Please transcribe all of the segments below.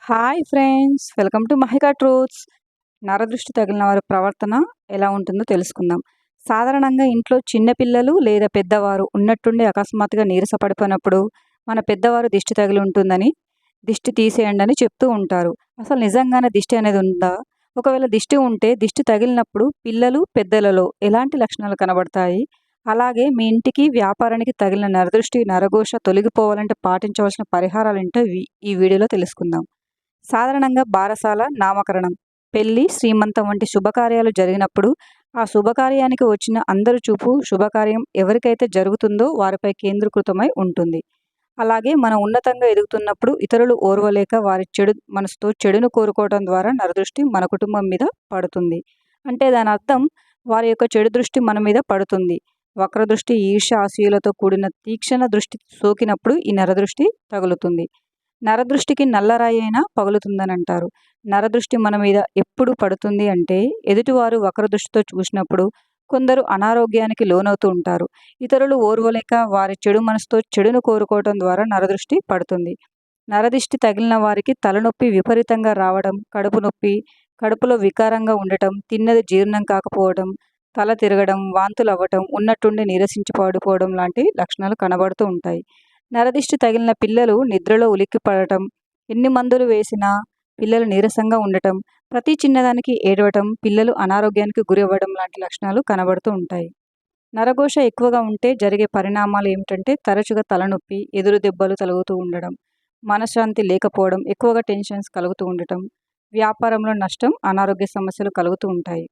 Hi friends, welcome to Mahika truths. నరదృష్టి తగిలిన వారి ప్రవర్తన ఎలా ఉంటుందో తెలుసుకుందాం. సాధారణంగా ఇంట్లో చిన్నపిల్లలు లేదా పెద్దవారు ఉన్నట్టుండి అకస్మాత్తుగా నీరస పడిపోయినప్పుడు మన పెద్దవారు దిష్టి తగిలి ఉంటుందని, దిష్టి తీసేయండి అని చెప్తూ ఉంటారు. అసలు నిజంగానే దిష్టి అనేది ఉందా? ఒకవేళ దిష్టి ఉంటే దిష్టి తగిలినప్పుడు పిల్లలు, పెద్దలలో ఎలాంటి లక్షణాలు కనబడతాయి? అలాగే మీ ఇంటికి, వ్యాపారానికి తగిలిన నరదృష్టి, నరఘోష తొలగిపోవాలంటే పాటించవలసిన పరిహారాలేంటో ఈ వీడియోలో తెలుసుకుందాం. సాధారణంగా బారసాల, నామకరణం, పెళ్లి, శ్రీమంతం వంటి శుభకార్యాలు జరిగినప్పుడు ఆ శుభకార్యానికి వచ్చిన అందరి చూపు శుభకార్యం ఎవరికైతే జరుగుతుందో వారిపై కేంద్రీకృతమై ఉంటుంది. అలాగే మనం ఉన్నతంగా ఎదుగుతున్నప్పుడు ఇతరులు ఓర్వలేక వారి చెడు మనసుతో చెడును కోరుకోవడం ద్వారా నరదృష్టి మన కుటుంబం మీద పడుతుంది. అంటే దాని అర్థం వారి యొక్క చెడు దృష్టి మన మీద పడుతుంది. వక్రదృష్టి, ఈర్ష్య, అసూయలతో కూడిన తీక్షణ దృష్టి సోకినప్పుడు ఈ నరదృష్టి తగులుతుంది. నరదృష్టికి నల్లరాయి అయినా పగులుతుందని అంటారు. నరదృష్టి మన మీద ఎప్పుడు పడుతుంది అంటే ఎదుటివారు వక్రదృష్టితో చూసినప్పుడు. కొందరు అనారోగ్యానికి లోనవుతూ ఉంటారు. ఇతరులు ఓర్వలేక వారి చెడు మనసుతో చెడును కోరుకోవడం ద్వారా నరదృష్టి పడుతుంది. నరదిష్టి తగిలిన వారికి తలనొప్పి విపరీతంగా రావడం, కడుపు నొప్పి, కడుపులో వికారంగా ఉండటం, తిన్నది జీర్ణం కాకపోవడం, తల తిరగడం, వాంతులు అవ్వటం, ఉన్నట్టుండి నీరసించి పడిపోవడం లాంటి లక్షణాలు కనబడుతూ ఉంటాయి. నరదిష్టి తగిలిన పిల్లలు నిద్రలో ఉలిక్కిపడటం, ఎన్ని మందులు వేసినా పిల్లలు నీరసంగా ఉండటం, ప్రతి చిన్నదానికి ఏడవటం, పిల్లలు అనారోగ్యానికి గురవ్వడం లాంటి లక్షణాలు కనబడుతూ ఉంటాయి. నరఘోష ఎక్కువగా ఉంటే జరిగే పరిణామాలు ఏమిటంటే తరచుగా తలనొప్పి, ఎదురు దెబ్బలు తగులుతూ ఉండడం, మనశ్శాంతి లేకపోవడం, ఎక్కువగా టెన్షన్స్ కలుగుతూ ఉండటం, వ్యాపారంలో నష్టం, అనారోగ్య సమస్యలు కలుగుతూ ఉంటాయి.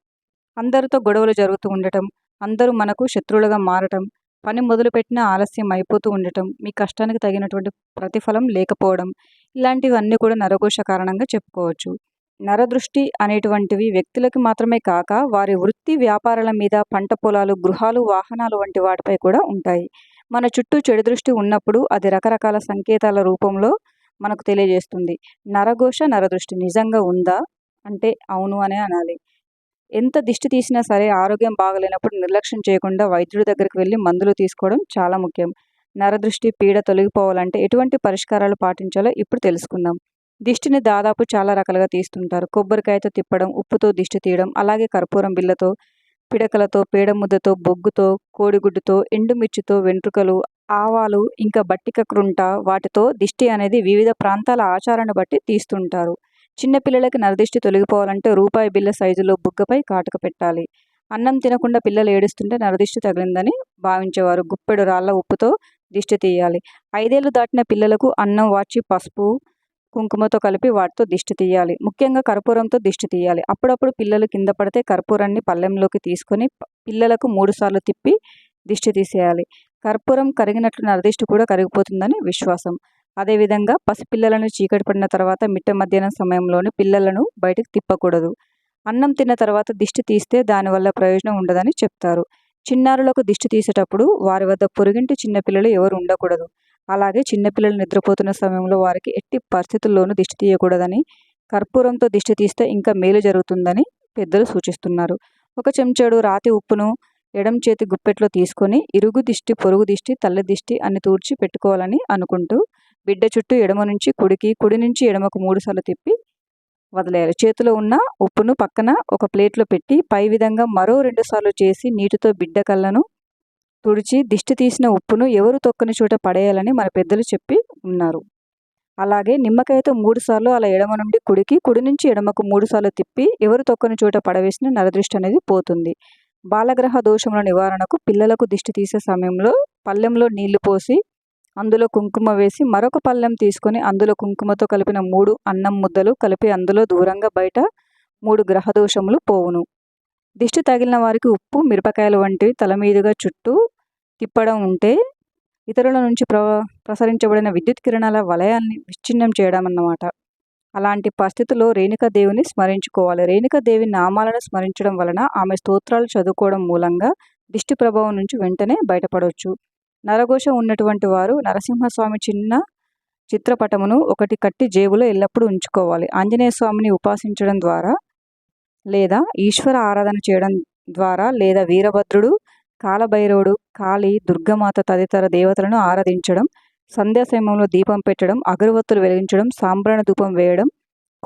అందరితో గొడవలు జరుగుతూ ఉండటం, అందరూ మనకు శత్రువులుగా మారటం, పని మొదలుపెట్టినా ఆలస్యం అయిపోతూ ఉండటం, మీ కష్టానికి తగినటువంటి ప్రతిఫలం లేకపోవడం, ఇలాంటివన్నీ కూడా నరఘోష కారణంగా చెప్పుకోవచ్చు. నరదృష్టి అనేటువంటివి వ్యక్తులకి మాత్రమే కాక వారి వృత్తి వ్యాపారాల మీద, పంట పొలాలు, గృహాలు, వాహనాలు వంటి వాటిపై కూడా ఉంటాయి. మన చుట్టూ చెడు దృష్టి ఉన్నప్పుడు అది రకరకాల సంకేతాల రూపంలో మనకు తెలియజేస్తుంది. నరఘోష, నరదృష్టి నిజంగా ఉందా అంటే అవును అనే అనాలి. ఎంత దిష్టి తీసినా సరే ఆరోగ్యం బాగలేనప్పుడు నిర్లక్ష్యం చేయకుండా వైద్యుడి దగ్గరికి వెళ్ళి మందులు తీసుకోవడం చాలా ముఖ్యం. నరదృష్టి పీడ తొలగిపోవాలంటే ఎటువంటి పరిష్కారాలు పాటించాలో ఇప్పుడు తెలుసుకుందాం. దిష్టిని దాదాపు చాలా రకాలుగా తీస్తుంటారు. కొబ్బరికాయతో తిప్పడం, ఉప్పుతో దిష్టి తీయడం, అలాగే కర్పూరం బిళ్ళతో, పిడకలతో, పేడ ముద్దతో, బొగ్గుతో, కోడిగుడ్డుతో, ఎండుమిర్చితో, వెంట్రుకలు, ఆవాలు, ఇంకా బట్టిక క్రుంట వాటితో దిష్టి అనేది వివిధ ప్రాంతాల ఆచారాన్ని బట్టి తీస్తుంటారు. చిన్నపిల్లలకి నరదిష్టి తొలగిపోవాలంటే రూపాయి బిళ్ళ సైజులో బుగ్గపై కాటుక పెట్టాలి. అన్నం తినకుండా పిల్లలు ఏడుస్తుంటే నరదిష్టి తగిలిందని భావించేవారు. గుప్పెడు రాళ్ళ ఉప్పుతో దిష్టి తీయాలి. 5 ఏళ్లు దాటిన పిల్లలకు అన్నం వార్చి పసుపు, కుంకుమతో కలిపి వాటితో దిష్టి తీయాలి. ముఖ్యంగా కర్పూరంతో దిష్టి తీయాలి. అప్పుడప్పుడు పిల్లలు కింద పడితే కర్పూరాన్ని పళ్ళెంలోకి తీసుకొని పిల్లలకు 3 సార్లు తిప్పి దిష్టి తీసేయాలి. కర్పూరం కరిగినట్లు నరదిష్టి కూడా కరిగిపోతుందని విశ్వాసం. అదేవిధంగా పసిపిల్లలను చీకటి పడిన తర్వాత మిట్ట మధ్యాహ్నం సమయంలోని పిల్లలను బయటకు తిప్పకూడదు. అన్నం తిన్న తర్వాత దిష్టి తీస్తే దానివల్ల ప్రయోజనం ఉండదని చెప్తారు. చిన్నారులకు దిష్టి తీసేటప్పుడు వారి వద్ద పొరుగింటి చిన్నపిల్లలు ఎవరు ఉండకూడదు. అలాగే చిన్నపిల్లలు నిద్రపోతున్న సమయంలో వారికి ఎట్టి పరిస్థితుల్లోనూ దిష్టి తీయకూడదని, కర్పూరంతో దిష్టి తీస్తే ఇంకా మేలు జరుగుతుందని పెద్దలు సూచిస్తున్నారు. 1 చెంచాడు రాతి ఉప్పును ఎడం చేతి గుప్పెట్లో తీసుకొని ఇరుగు దిష్టి, పొరుగు దిష్టి, తల్లి దిష్టి అని తూర్చి పెట్టుకోవాలని అనుకుంటూ బిడ్డ చుట్టూ ఎడమ నుంచి కుడికి, కుడి నుంచి ఎడమకు 3 సార్లు తిప్పి వదిలేయాలి. చేతిలో ఉన్న ఉప్పును పక్కన ఒక ప్లేట్లో పెట్టి పై విధంగా మరో 2 సార్లు చేసి నీటితో బిడ్డ కళ్ళను తుడిచి దిష్టి తీసిన ఉప్పును ఎవరు తొక్కని చోట పడేయాలని మన పెద్దలు చెప్పి ఉన్నారు. అలాగే నిమ్మకాయతో 3 సార్లు అలా ఎడమ నుండి కుడికి, కుడి నుంచి ఎడమకు 3 సార్లు తిప్పి ఎవరు తొక్కని చోట పడవేసిన నరదృష్టి అనేది పోతుంది. బాలగ్రహ దోషముల నివారణకు పిల్లలకు దిష్టి తీసే సమయంలో పళ్ళెంలో నీళ్లు పోసి అందులో కుంకుమ వేసి మరొక పళ్ళెం తీసుకొని అందులో కుంకుమతో కలిపిన 3 అన్నం ముద్దలు కలిపి అందులో దూరంగా బయట 3 గ్రహ దోషములు పోవును. దిష్టి తగిలిన వారికి ఉప్పు, మిరపకాయలు వంటివి తల మీదుగా చుట్టూ తిప్పడం ఉంటే ఇతరుల నుంచి ప్రసరించబడిన విద్యుత్ కిరణాల వలయాన్ని విచ్ఛిన్నం చేయడం అన్నమాట. అలాంటి పరిస్థితుల్లో రేణుకాదేవిని స్మరించుకోవాలి. రేణుకాదేవి నామాలను స్మరించడం వలన, ఆమె స్తోత్రాలు చదువుకోవడం మూలంగా దిష్టి ప్రభావం నుంచి వెంటనే బయటపడవచ్చు. నరఘోష ఉన్నటువంటి వారు నరసింహస్వామి చిన్న చిత్రపటమును ఒకటి కట్టి జేబులో ఎల్లప్పుడూ ఉంచుకోవాలి. ఆంజనేయ స్వామిని ఉపాసించడం ద్వారా లేదా ఈశ్వర ఆరాధన చేయడం ద్వారా లేదా వీరభద్రుడు, కాలభైరవుడు, కాళీ, దుర్గమాత తదితర దేవతలను ఆరాధించడం, సంధ్యా సమయంలో దీపం పెట్టడం, అగరవత్తులు వెలిగించడం, సాంబ్రాణి ధూపం వేయడం,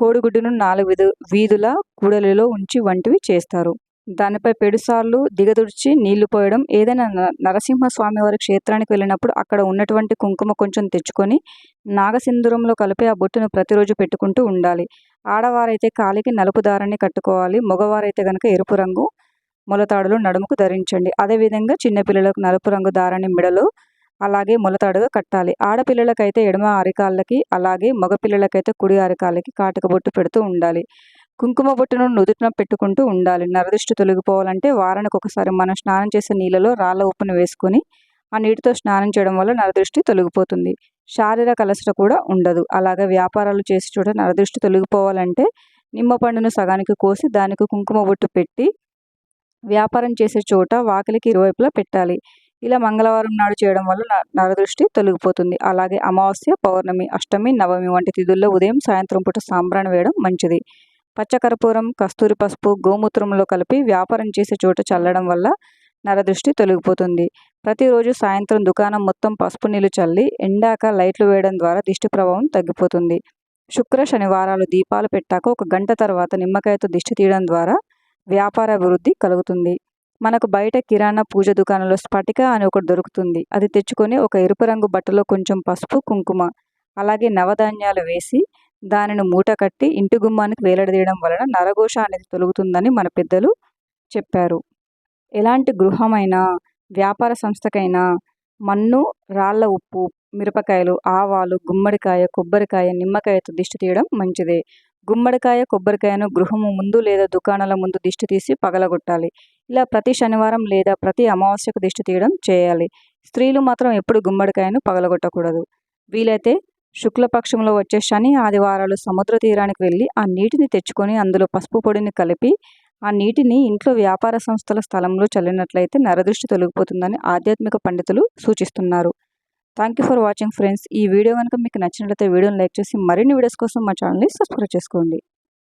కోడిగుడ్డును 4 వీధుల కూడలిలో ఉంచి వంటివి చేస్తారు. దానిపై పెడుసార్లు దిగదుడిచి నీళ్లు పోయడం. ఏదైనా నరసింహస్వామి వారి క్షేత్రానికి వెళ్ళినప్పుడు అక్కడ ఉన్నటువంటి కుంకుమ కొంచెం తెచ్చుకొని నాగసింధూరంలో కలిపి ఆ బొట్టును ప్రతిరోజు పెట్టుకుంటూ ఉండాలి. ఆడవారైతే కాలికి నలుపు దారాన్ని కట్టుకోవాలి. మగవారైతే కనుక ఎరుపు రంగు మొలతాడులు నడుముకు ధరించండి. అదేవిధంగా చిన్నపిల్లలకు నలుపు రంగు దారాన్ని మెడలో అలాగే మొలతాడుగా కట్టాలి. ఆడపిల్లలకైతే ఎడమ అరికాళ్ళకి, అలాగే మగపిల్లలకైతే కుడి అరికాళ్ళకి కాటుక బొట్టు పెడుతూ ఉండాలి. కుంకుమ బొట్టును నుదుటిన పెట్టుకుంటూ ఉండాలి. నరదృష్టి తొలగిపోవాలంటే వారానికి ఒకసారి మనం స్నానం చేసే నీళ్ళలో రాళ్ళ ఉప్పును వేసుకొని ఆ నీటితో స్నానం చేయడం వల్ల నరదృష్టి తొలగిపోతుంది. శారీరక అలసట కూడా ఉండదు. అలాగే వ్యాపారాలు చేసే చోట నరదృష్టి తొలగిపోవాలంటే నిమ్మ పండును సగానికి కోసి దానికి కుంకుమ బొట్టు పెట్టి వ్యాపారం చేసే చోట వాకిలికి ఇరువైపులా పెట్టాలి. ఇలా మంగళవారం నాడు చేయడం వల్ల నరదృష్టి తొలగిపోతుంది. అలాగే అమావాస్య, పౌర్ణమి, అష్టమి, నవమి వంటి తిథుల్లో ఉదయం సాయంత్రం పూట సాంబ్రాణి వేయడం మంచిది. పచ్చకర్పూరం, కస్తూరి పసుపు గోమూత్రంలో కలిపి వ్యాపారం చేసే చోట చల్లడం వల్ల నరదృష్టి తొలగిపోతుంది. ప్రతిరోజు సాయంత్రం దుకాణం మొత్తం పసుపు నీళ్లు చల్లి ఎండాక లైట్లు వేయడం ద్వారా దిష్టి ప్రభావం తగ్గిపోతుంది. శుక్ర శనివారాలు దీపాలు పెట్టాక 1 గంట తర్వాత నిమ్మకాయతో దిష్టి తీయడం ద్వారా వ్యాపార అభివృద్ధి కలుగుతుంది. మనకు బయట కిరాణా పూజ దుకాణంలో స్ఫటిక అని ఒకటి దొరుకుతుంది. అది తెచ్చుకొని ఒక ఎరుపు రంగు బట్టలో కొంచెం పసుపు, కుంకుమ అలాగే నవధాన్యాలు వేసి దానిని మూట కట్టి ఇంటి గుమ్మానికి వేలాడదీయడం వలన నరఘోష అనేది తొలగుతుందని మన పెద్దలు చెప్పారు. ఎలాంటి గృహమైనా, వ్యాపార సంస్థకైనా మన్ను, రాళ్ళ ఉప్పు, మిరపకాయలు, ఆవాలు, గుమ్మడికాయ, కొబ్బరికాయ, నిమ్మకాయతో దిష్టి తీయడం మంచిదే. గుమ్మడికాయ, కొబ్బరికాయను గృహము ముందు లేదా దుకాణాల ముందు దిష్టి తీసి పగలగొట్టాలి. ఇలా ప్రతి శనివారం లేదా ప్రతి అమావాస్యకు దిష్టి తీయడం చేయాలి. స్త్రీలు మాత్రం ఎప్పుడు గుమ్మడికాయను పగలగొట్టకూడదు. వీలైతే శుక్లపక్షంలో వచ్చే శని, ఆదివారాలు సముద్ర తీరానికి వెళ్ళి ఆ నీటిని తెచ్చుకొని అందులో పసుపు పొడిని కలిపి ఆ నీటిని ఇంట్లో వ్యాపార సంస్థల స్థలంలో చల్లినట్లయితే నరదృష్టి తొలగిపోతుందని ఆధ్యాత్మిక పండితులు సూచిస్తున్నారు. Thank you for watching friends. ఈ వీడియో కనుక మీకు నచ్చినట్లయితే వీడియోని లైక్ చేసి మరిన్ని వీడియోస్ కోసం మా ఛానల్ని సబ్స్క్రైబ్ చేసుకోండి.